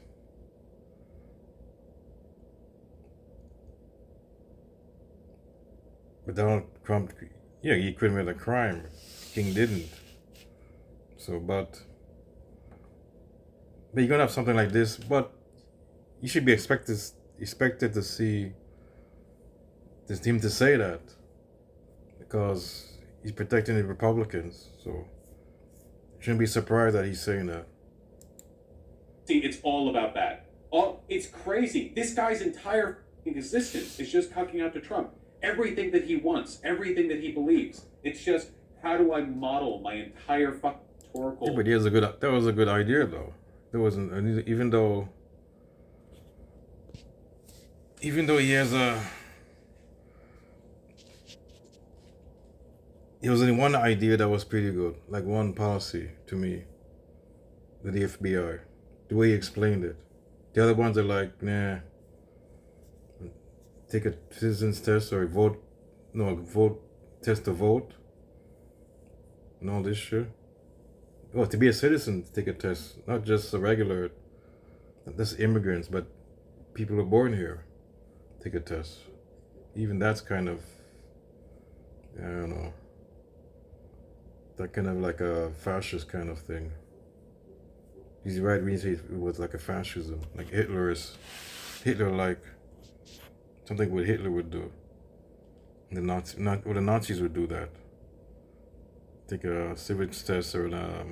Donald Trump, yeah, he committed a crime. King didn't. So, but you're gonna have something like this, but you should be expected to see him to say that, because he's protecting the Republicans. So, you shouldn't be surprised that he's saying that. See, it's all about that. It's crazy. This guy's entire existence is just cucking out to Trump. Everything that he wants, everything that he believes. It's just, how do I model my entire factorial? Yeah, but that was a good idea, though. There wasn't, even though he has there was only one idea that was pretty good, like one policy to me, with the FBI, the way he explained it. The other ones are like, nah, take a citizen's test or test to vote, and all this shit. Oh, to be a citizen, take a test, not just a regular, not just immigrants, but people who are born here, take a test. Even that's kind of, I don't know, that kind of like a fascist kind of thing. He's right when he says it was like a fascism, like Hitler like something what Hitler would do. The Nazis would do that. Take a civics test or the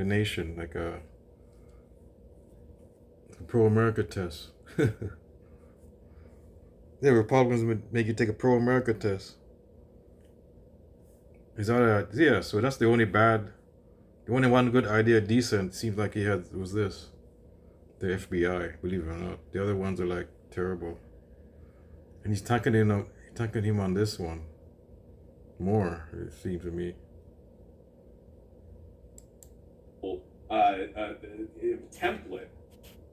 nation, like a pro-America test. Yeah, Republicans would make you take a pro-America test. So that's the only one good idea, decent, seems like he had, was this. The FBI, believe it or not. The other ones are like terrible. And he's attacking him on this one more, it seems to me. Template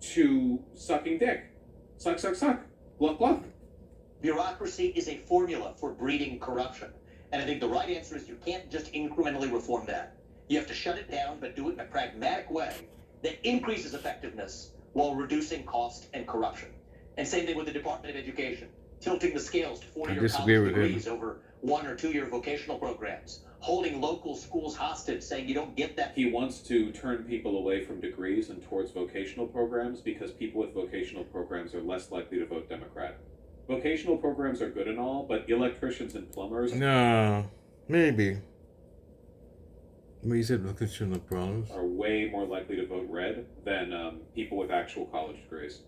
to sucking dick. Suck, gluck, gluck. Bureaucracy is a formula for breeding corruption. And I think the right answer is you can't just incrementally reform that. You have to shut it down, but do it in a pragmatic way that increases effectiveness while reducing cost and corruption. And same thing with the Department of Education, tilting the scales to 4-year college degrees over 1 or 2 year vocational programs, holding local schools hostage, saying you don't get that. He wants to turn people away from degrees and towards vocational programs because people with vocational programs are less likely to vote Democrat. Vocational programs are good and all, but electricians and plumbers... No, maybe. You said vocational programs are way more likely to vote red than people with actual college degrees.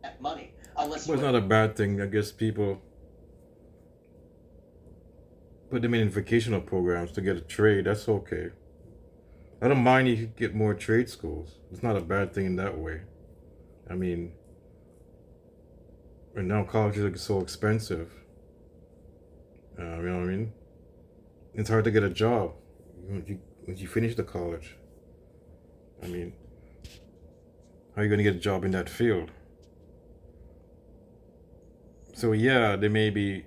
That money, unless well, it's not a bad thing. I guess people put them in vocational programs to get a trade. That's okay. I don't mind if you get more trade schools. It's not a bad thing in that way. I mean, and now colleges are so expensive. You know what I mean? It's hard to get a job once you finish the college. I mean, how are you going to get a job in that field? So yeah, they may be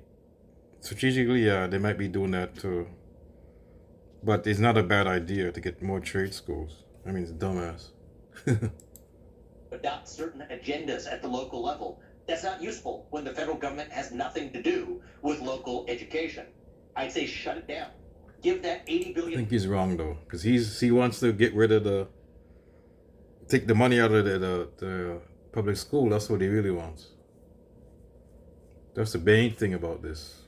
strategically, they might be doing that too. But it's not a bad idea to get more trade schools. I mean, it's dumbass. Adopt certain agendas at the local level. That's not useful when the federal government has nothing to do with local education. I'd say shut it down. Give that $80 billion. I think he's wrong though, because he wants to get rid of take the money out of the public school. That's what he really wants. That's the main thing about this.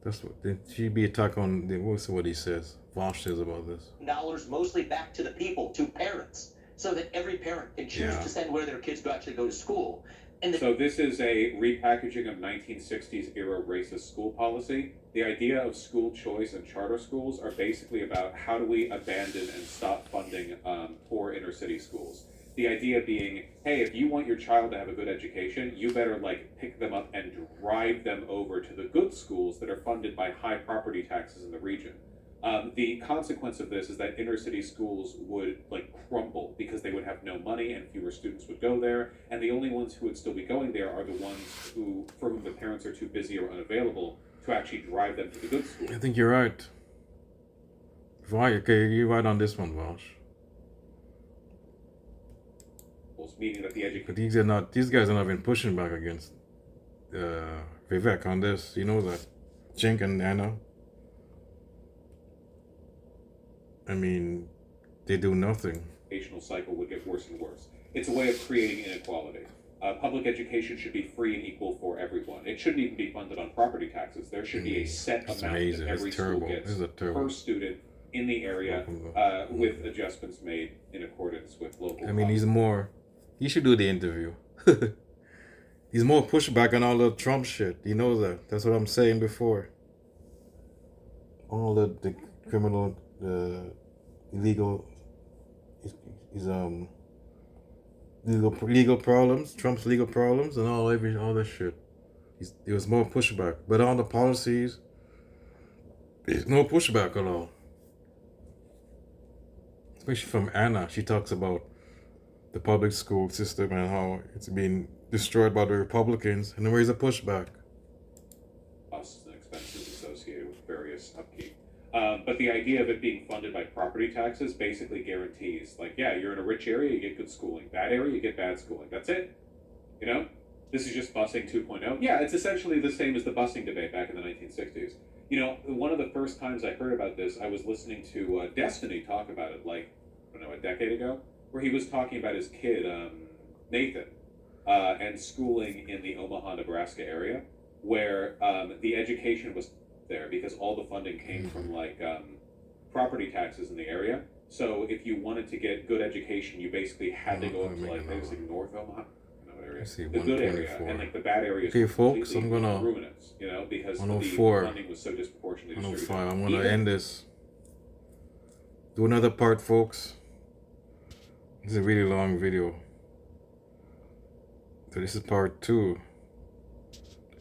That's what should be attack on. What's what he says? Vaush says about this. Dollars mostly back to the people, to parents, so that every parent can choose to send where their kids actually go to school. And So this is a repackaging of 1960s era racist school policy. The idea of school choice and charter schools are basically about how do we abandon and stop funding poor inner city schools. The idea being, hey, if you want your child to have a good education, you better like pick them up and drive them over to the good schools that are funded by high property taxes in the region. The consequence of this is that inner city schools would like crumble because they would have no money and fewer students would go there, and the only ones who would still be going there are the ones who, for whom the parents are too busy or unavailable to actually drive them to the good school. I think you're right. Why? Okay, you're right on this one, Vaush. Meaning that the education. But these guys are not even pushing back against Vivek on this. You know that. Cenk and Ana. I mean, they do nothing. Educational cycle would get worse and worse. It's a way of creating inequality. Public education should be free and equal for everyone. It shouldn't even be funded on property taxes. There should be a set It's amount amazing. that every It's school terrible. gets This is terrible. per student in the area, with adjustments made in accordance with local. I mean, he should do the interview. He's more pushback on all the Trump shit. He knows that. That's what I'm saying before. All the criminal, illegal, legal problems, Trump's legal problems, and all this shit. There was more pushback, but on the policies, there's no pushback at all. Especially from Anna, she talks about the public school system and how it's being destroyed by the Republicans, and where's the pushback? Costs and expenses associated with various upkeep. But the idea of it being funded by property taxes basically guarantees, like, yeah, you're in a rich area, you get good schooling. Bad area, you get bad schooling. That's it. You know? This is just busing 2.0. Yeah, it's essentially the same as the busing debate back in the 1960s. You know, one of the first times I heard about this, I was listening to Destiny talk about it, like, I don't know, a decade ago, where he was talking about his kid, Nathan, and schooling in the Omaha, Nebraska area, where the education was there because all the funding came from like property taxes in the area. So if you wanted to get good education, you basically had to go up to like maybe North Omaha, area, the good area, and like the bad areas. Okay, folks, I'm gonna ruinous, you know, because the 104, funding was so disproportionately 105. I'm gonna end this. Do another part, folks. This is a really long video. So this is part 2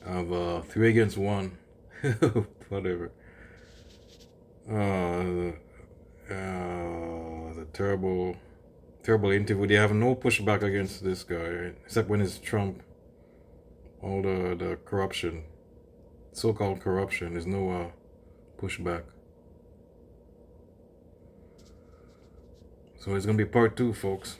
of 3 against 1. Whatever. The terrible interview. They have no pushback against this guy, right? Except when it's Trump. All the corruption, so-called corruption, there's no pushback. So it's gonna be part 2, folks.